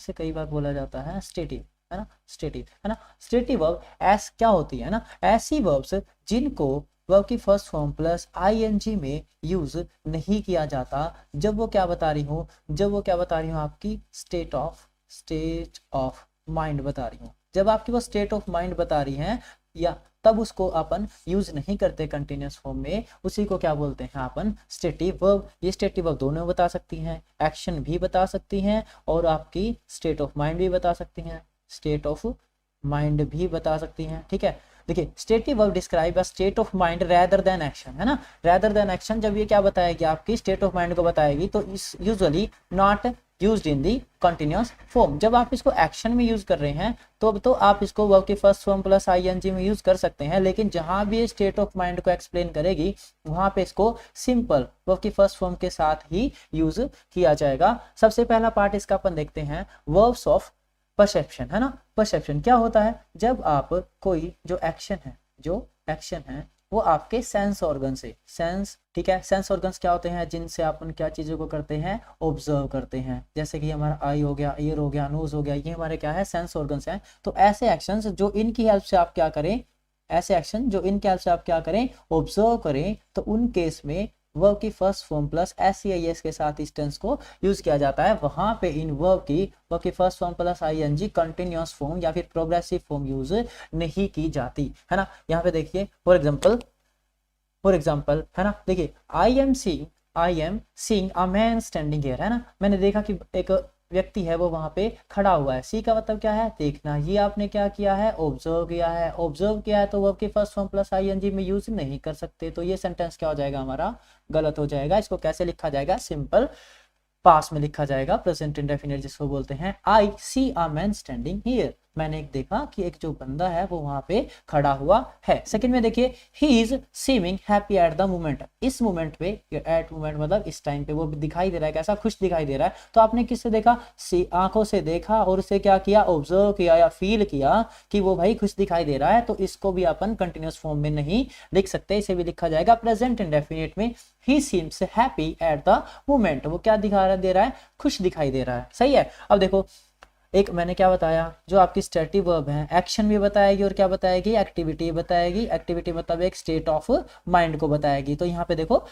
इसे कई बार बोला जाता है स्टेटिव, है ना, स्टेटिव, है ना। स्टेटिव वर्ब ऐस क्या होती है ना, ऐसी वर्ब्स जिनको वर्ब की फर्स्ट फॉर्म प्लस आईएनजी में यूज नहीं किया जाता जब वो क्या बता रही हूँ, जब वो क्या बता रही हूँ, आपकी स्टेट ऑफ माइंड बता रही हूँ। जब आपकी वो स्टेट ऑफ माइंड बता रही है या तब उसको अपन यूज नहीं करते कंटिन्यूस फॉर्म में, उसी को क्या बोलते हैं अपन, स्टेटिव वर्ब। ये स्टेटिव वर्ब दोनों बता सकती हैं, एक्शन भी बता सकती हैं और आपकी स्टेट ऑफ माइंड भी बता सकती हैं, स्टेट ऑफ माइंड भी बता सकती हैं, ठीक है। देखिए stative verb describe a state of mind rather than action, है ना, रेदर देन एक्शन। जब ये क्या बताएगी, आपकी स्टेट ऑफ माइंड को बताएगी, तो इस usually not used in the continuous form. जब आप इसको एक्शन में यूज कर रहे हैं तो अब तो आप इसको वर्ब की फर्स्ट फॉर्म प्लस आईएनजी में यूज कर सकते हैं, लेकिन जहां भी ये स्टेट ऑफ माइंड को एक्सप्लेन करेगी वहां पे इसको सिंपल वर्ब की फर्स्ट फॉर्म के साथ ही यूज किया जाएगा। सबसे पहला पार्ट इसका अपन देखते हैं, वर्ब्स ऑफ परसेप्शन, है ना। परसेप्शन क्या होता है, जब आप कोई जो एक्शन है वो आपके सेंस ऑर्गन से, सेंस, ठीक है, सेंस ऑर्गन्स क्या होते हैं, जिनसे अपन क्या चीजों को करते हैं, ऑब्जर्व करते हैं। जैसे कि हमारा आई हो गया, ईयर हो गया, नोज हो गया, ये हमारे क्या है, सेंस ऑर्गन्स हैं। तो ऐसे एक्शंस जो इनकी हेल्प से आप क्या करें, ऐसे एक्शन जो इनके हेल्प से आप क्या करें, ऑब्जर्व करें, तो उन केस में वर्ब की फर्स्ट फॉर्म प्लस एस के साथ इस टेंस को यूज किया जाता है। वहां पे इन वर्ब की first form plus ING continuous form या फिर प्रोग्रेसिव फॉर्म यूज नहीं की जाती, है ना। यहाँ पे देखिए फॉर एग्जाम्पल, है ना, देखिए I am seeing a man standing here, है ना, मैंने देखा कि एक व्यक्ति है वो वहां पे खड़ा हुआ है। सी का मतलब क्या है, देखना। ये आपने क्या किया है, ऑब्जर्व किया है। ऑब्जर्व किया है तो वर्ब की फर्स्ट फॉर्म प्लस आईएनजी में यूज नहीं कर सकते, तो ये सेंटेंस क्या हो जाएगा, हमारा गलत हो जाएगा। इसको कैसे लिखा जाएगा, सिंपल पास में लिखा जाएगा, प्रेजेंट इंडेफिनिट जिसको बोलते हैं। आई सी अ मैन स्टैंडिंग हियर, मैंने एक देखा कि एक जो बंदा है वो वहां पे खड़ा हुआ है। सेकंड में देखिए, he is seeming happy at the moment, इस मोमेंट पे, एट मोमेंट मतलब इस टाइम पे वो दिखाई दे रहा है, कैसा, खुश दिखाई दे रहा है। तो आपने किससे देखा, आंखों से देखा और उसे क्या किया, ऑब्जर्व किया या फील किया कि वो भाई खुश दिखाई दे रहा है। तो इसको भी अपन कंटिन्यूअस फॉर्म में नहीं लिख सकते, इसे भी लिखा जाएगा प्रेजेंट इंडेफिनिट में। ही seems happy at the moment, वो क्या दे रहा है, खुश दिखाई दे रहा है, सही है। अब देखो एक मैंने क्या बताया, जो आपकी स्टेटिव वर्ब है एक्शन भी बताएगी और क्या बताएगी, एक्टिविटी बताएगी। एक्टिविटी मतलब एक स्टेट ऑफ माइंड को बताएगी। तो यहाँ पे देखो,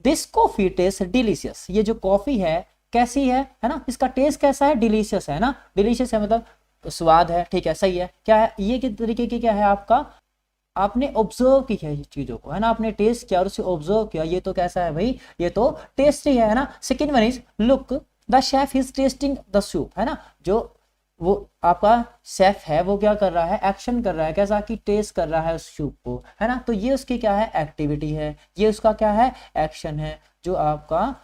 दिस कॉफी टेस्ट डिलीशियस, ये जो कॉफी है कैसी है ना, इसका टेस्ट कैसा है, डिलीशियस है ना, डिलीशियस है मतलब स्वाद है, ठीक है, सही है। क्या है ये, किस तरीके की क्या है, आपका आपने ऑब्जर्व की है ये चीजों को, है ना, आपने टेस्ट किया और उसे ऑब्जर्व किया, ये तो कैसा है भाई, ये तो टेस्टी है ना। Second one is look the chef is testing the soup, है ना, जो वो आपका शेफ है वो क्या कर रहा है, एक्शन कर रहा है, कैसा कि टेस्ट कर रहा है उस सूप को, है ना। तो ये उसकी क्या है, एक्टिविटी है, ये उसका क्या है, एक्शन है, जो आपका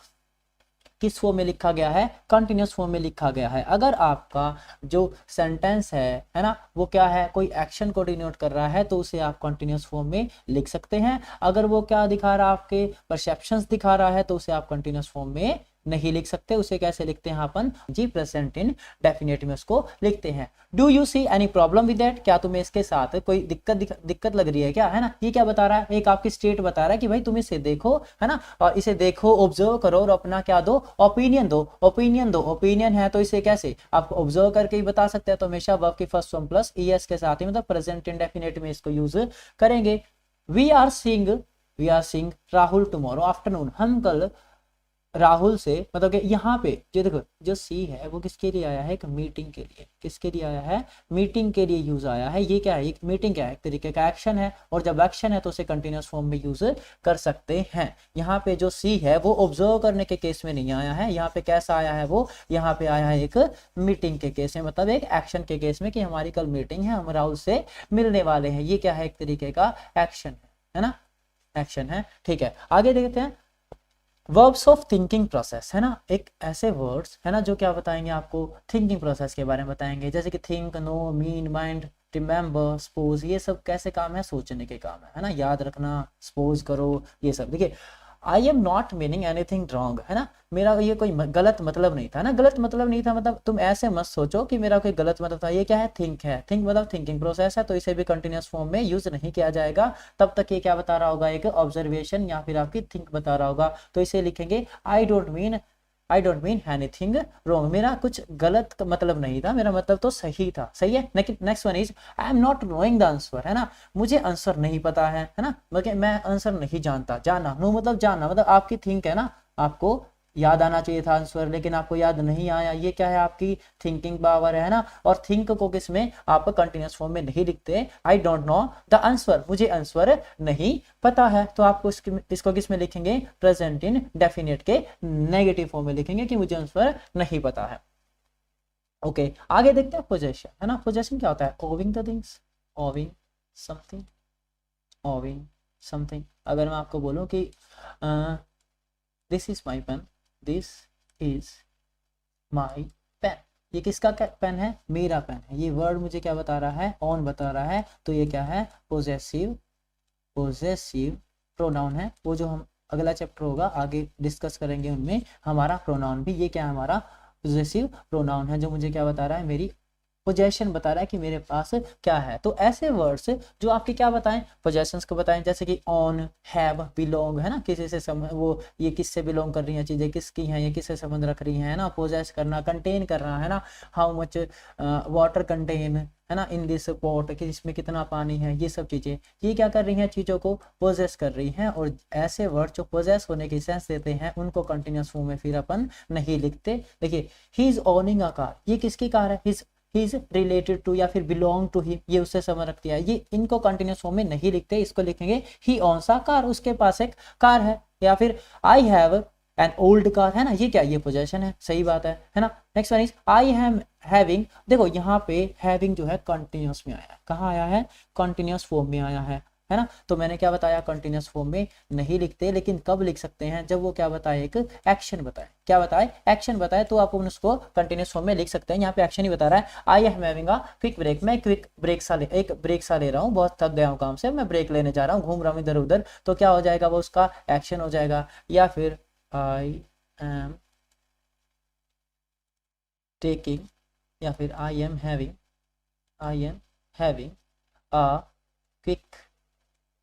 किस फॉर्म में लिखा गया है, कंटिन्यूअस फॉर्म में लिखा गया है। अगर आपका जो सेंटेंस है ना, वो क्या है, कोई एक्शन को डिनोट कर रहा है, तो उसे आप कंटिन्यूअस फॉर्म में लिख सकते हैं। अगर वो क्या दिखा रहा है, आपके परसेप्शंस दिखा रहा है, तो उसे आप कंटिन्यूअस फॉर्म में नहीं लिख सकते। उसे कैसे लिखते हैं अपन, जी प्रेजेंट इन डेफिनेट में उसको लिखते हैं। Do you see any problem with that, क्या तुम्हें इसके साथ कोई दिक्कत लग रही है क्या, है ना। ये क्या बता रहा है, एक आपकी स्टेट बता रहा है कि भाई तुम इसे देखो, है ना, और इसे देखो, ऑब्जर्व करो और अपना क्या दो, ओपिनियन दो। ओपिनियन है तो इसे कैसे आप ऑब्जर्व करके ही बता सकते हैं, तो हमेशा वर्ब की फर्स्ट फॉर्म प्लस ईएस के साथ ही मतलब प्रेजेंट इंडेफिनिट में इसको यूज करेंगे। We are seeing Rahul tomorrow afternoon, हम कल राहुल से, मतलब कि यहाँ पे जो देखो जो सी है वो किसके लिए आया है, एक मीटिंग के लिए, किसके लिए आया है, मीटिंग के लिए यूज आया है। ये क्या है, एक मीटिंग क्या है, एक तरीके का एक्शन है, और जब एक्शन है तो उसे कंटिन्यूअस फॉर्म में यूज कर सकते हैं। यहाँ पे जो सी है वो ऑब्जर्व करने के केस में नहीं आया है, यहाँ पे कैसा आया है, वो यहाँ पे आया है एक मीटिंग के केस में, मतलब एक एक्शन के केस में कि हमारी कल मीटिंग है, हम राहुल से मिलने वाले हैं। ये क्या है, एक तरीके का एक्शन है ना, एक्शन है, ठीक है। आगे देखते हैं, वर्ब्स ऑफ थिंकिंग प्रोसेस, है ना, एक ऐसे वर्ड्स है ना जो क्या बताएंगे आपको, थिंकिंग प्रोसेस के बारे में बताएंगे। जैसे कि think, know, mean, mind, remember, suppose, ये सब कैसे काम है, सोचने के काम है ना, याद रखना, सपोज करो, ये सब। देखिए I am not meaning anything wrong, है ना, मेरा ये कोई गलत मतलब नहीं था ना, गलत मतलब नहीं था मतलब तुम ऐसे मत सोचो कि मेरा कोई गलत मतलब था। ये क्या है, थिंक है, थिंक मतलब थिंकिंग प्रोसेस है, तो इसे भी कंटिन्यूअस फॉर्म में यूज नहीं किया जाएगा। तब तक ये क्या बता रहा होगा, एक ऑब्जर्वेशन या फिर आपकी थिंक बता रहा होगा, तो इसे लिखेंगे I don't mean I don't mean anything wrong, मेरा कुछ गलत मतलब नहीं था, मेरा मतलब तो सही था, सही है। लेकिन next one is I am not knowing the answer, है ना, मुझे आंसर नहीं पता है ना, मतलब मैं आंसर नहीं जानता। जाना, नो मतलब जानना, मतलब आपकी थिंक है ना, आपको याद आना चाहिए था आंसर लेकिन आपको याद नहीं आया, ये क्या है, आपकी थिंकिंग पावर है ना। और थिंक को किस में, आप कंटिन्यूअस फॉर्म में नहीं लिखते, I don't know the answer, मुझे आंसर नहीं पता है, तो आपको इसको किस में लिखेंगे, प्रेजेंट इन डेफिनेट के नेगेटिव फॉर्म में लिखेंगे कि मुझे आंसर नहीं पता है। ओके आगे देखते हैं पोजेशन, है ना। पोजेशन क्या होता है, owing the things, owing something, owing something. अगर मैं आपको बोलूं कि this is my pen, this is my pen, ये किसका पेन है, मेरा पेन है। ये वर्ड मुझे क्या बता रहा है, ऑन बता रहा है, तो ये क्या है, पोजेसिव, पोजेसिव प्रोनाउन है। वो जो हम अगला चैप्टर होगा आगे डिस्कस करेंगे उनमें हमारा प्रोनाउन भी, ये क्या है, हमारा पोजेसिव प्रोनाउन है, जो मुझे क्या बता रहा है, मेरी पोजेशन बता रहा है कि मेरे पास क्या है। तो ऐसे वर्ड्स जो आपके क्या बताएं, पोजेशंस को बताएं, जैसे कि ऑन, हैव, बिलोंग, है ना, किसी से वो ये किससे बिलोंग कर रही हैं चीजें, किसकी हैं, ये किससे संबंध रख रही हैं, है ना। पोजेस करना, कंटेन करना, है ना, हाउ मच वाटर कंटेन, है ना, इन दिस पॉट, कि इसमें कितना पानी है, ये सब चीजें ये क्या कर रही हैं, चीजों को पोजेस कर रही हैं। और ऐसे वर्ड जो पोजेस होने की सेंस देते हैं उनको कंटिन्यूअस फॉर्म में फिर अपन नहीं लिखते। देखिए he is owning a car, ये किसकी कार है, ही इज रिलेटेड टू या फिर बिलोंग टू ही, ये उससे संबंध रखती है, ये इनको कंटिन्यूअस फॉर्म में नहीं लिखते, इसको लिखेंगे ही ओन्स अ कार, उसके पास एक कार है। या फिर I have an old car, है ना, ये क्या, ये पोजेशन है, सही बात है ना। Next one is I am having, देखो यहाँ पे हैविंग जो है कंटिन्यूअस में आया है, कहाँ आया है, कंटिन्यूअस फॉर्म में आया है ना। तो मैंने क्या बताया, कंटिन्यूअस फॉर्म में नहीं लिखते, लेकिन कब लिख सकते हैं, जब वो क्या बताए, एक एक्शन बताए, क्या बताए, एक्शन बताए, तो आप उसको कंटिन्यूअस फॉर्म में लिख सकते हैं। यहाँ पे एक्शन ही बता रहा है, I am having a quick break, मैं क्विक ब्रेक सा एक ब्रेक सा ले रहा हूँ, बहुत थक गया हूँ काम से, मैं ब्रेक लेने जा रहा हूँ, घूम रहा हूँ इधर उधर, तो क्या हो जाएगा, वो उसका एक्शन हो जाएगा। या फिर आई एम टेकिंग, या फिर आई am having a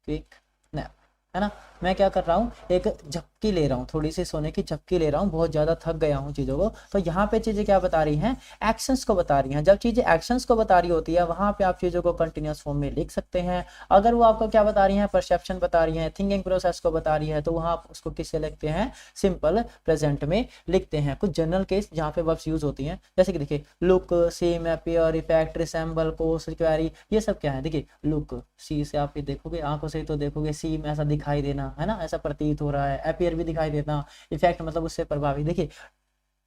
quick nap, है ना, मैं क्या कर रहा हूँ, एक झपकी ले रहा हूँ, थोड़ी सी सोने की झपकी ले रहा हूँ, बहुत ज्यादा थक गया हूँ चीजों को। तो यहाँ पे चीजें क्या बता रही हैं, एक्शंस को बता रही हैं। जब चीजें एक्शंस को बता रही होती है वहां पे आप चीजों को कंटिन्यूअस फॉर्म में लिख सकते हैं। अगर वो आपको क्या बता रही हैं, परसेप्शन बता रही है, थिंकिंग प्रोसेस को बता रही है, तो वहां आप उसको किससे लिखते हैं, सिंपल प्रेजेंट में लिखते हैं। कुछ जनरल केस जहाँ पे वर्ब्स यूज होती हैं, जैसे कि देखिए look, same, appear, effect, resemble, course, require, ये सब क्या है, देखिए लुक, सी से आप ये देखोगे, आंखों से तो देखोगे, सीम ऐसा दिखाई देना, है ना, ऐसा प्रतीत हो रहा है, अपीयर भी दिखाई देना, इफेक्ट मतलब उससे प्रभावित। देखिए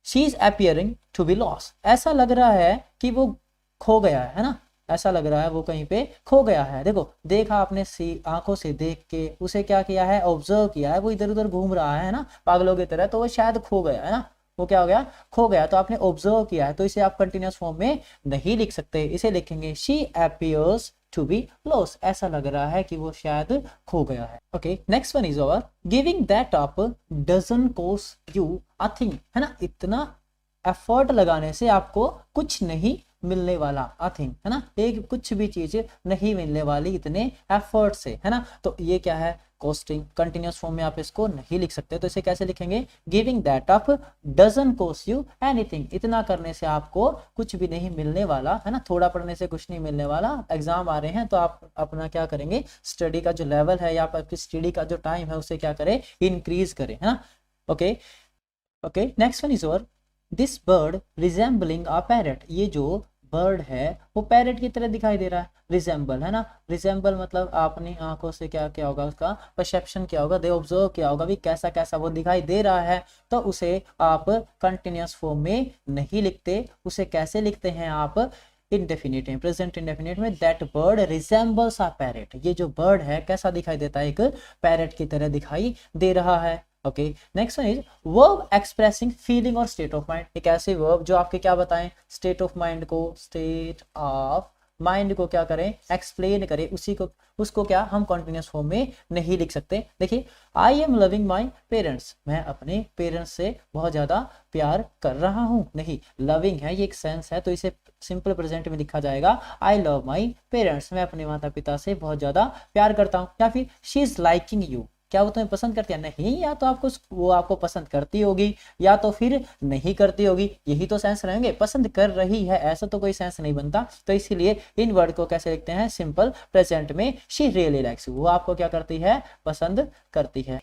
she is appearing to be lost, ऐसा लग रहा है कि वो खो गया है ना, ऐसा लग रहा है वो कहीं पे खो गया है। देखो देखा आपने, सी आंखों से देख के उसे क्या किया है, ऑब्जर्व किया है, वो इधर उधर घूम रहा है ना, पागलों की तरह, तो वो शायद खो गया है ना, वो क्या हो गया, खो गया। तो आपने ऑब्जर्व किया है, तो इसे आप कंटिन्यूअस फॉर्म में नहीं लिख सकते, इसे लिखेंगे she appears to be lost, ऐसा लग रहा है कि वो शायद खो गया है। Okay next one is over, giving that up doesn't cost you a thing, है ना, इतना एफर्ट लगाने से आपको कुछ नहीं मिलने वाला, आई थिंक, है ना, एक कुछ भी चीज नहीं मिलने वाली इतने एफर्ट से, है ना। तो ये क्या है, कॉस्टिंग, कंटिन्यूअस फॉर्म में आप इसको नहीं लिख सकते, तो इसे कैसे लिखेंगे, giving that up doesn't cost you anything, इतना करने से आपको कुछ भी नहीं मिलने वाला, है ना, थोड़ा पढ़ने से कुछ नहीं मिलने वाला। एग्जाम आ रहे हैं तो आप अपना क्या करेंगे, स्टडी का जो लेवल है या आपकी स्टडी का जो टाइम है उसे क्या करें, इंक्रीज करें, है ना। Okay okay next one is over, this bird resembling a parrot, ये जो बर्ड है वो पैरट की तरह दिखाई दे रहा है, रिजेंबल, है ना, रिजेंबल मतलब आपने आंखों से क्या क्या होगा, उसका परसेप्शन क्या होगा, दे ऑब्जर्व किया होगा भी कैसा कैसा वो दिखाई दे रहा है, तो उसे आप कंटिन्यूअस फॉर्म में नहीं लिखते, उसे कैसे लिखते हैं आप, इंडेफिनिट में, प्रेजेंट इंडेफिनिट में, that bird resembles a parrot, ये जो बर्ड है कैसा दिखाई देता है, एक पैरट की तरह दिखाई दे रहा है। Okay next one is verb expressing feeling और स्टेट ऑफ माइंड, एक ऐसे वर्ब जो आपके क्या बताएं, स्टेट ऑफ माइंड को, स्टेट ऑफ माइंड को क्या करें, एक्सप्लेन करें, उसी को उसको क्या हम कंटिन्यूअस फॉर्म में नहीं लिख सकते। देखिए I am loving my parents, मैं अपने पेरेंट्स से बहुत ज्यादा प्यार कर रहा हूं, नहीं, लविंग है ये एक सेंस है, तो इसे सिंपल प्रेजेंट में लिखा जाएगा, आई लव माई पेरेंट्स, मैं अपने माता पिता से बहुत ज्यादा प्यार करता हूं। या फिर शी इज लाइकिंग यू, क्या वो तुम्हें पसंद करती है? नहीं, या तो आपको वो आपको पसंद करती होगी या तो फिर नहीं करती होगी, यही तो सेंस रहेंगे। पसंद कर रही है ऐसा तो कोई सेंस नहीं बनता। तो इसीलिए इन वर्ड को कैसे लिखते हैं? सिंपल प्रेजेंट में शी रियली लाइक्स, वो आपको क्या करती है? पसंद करती है।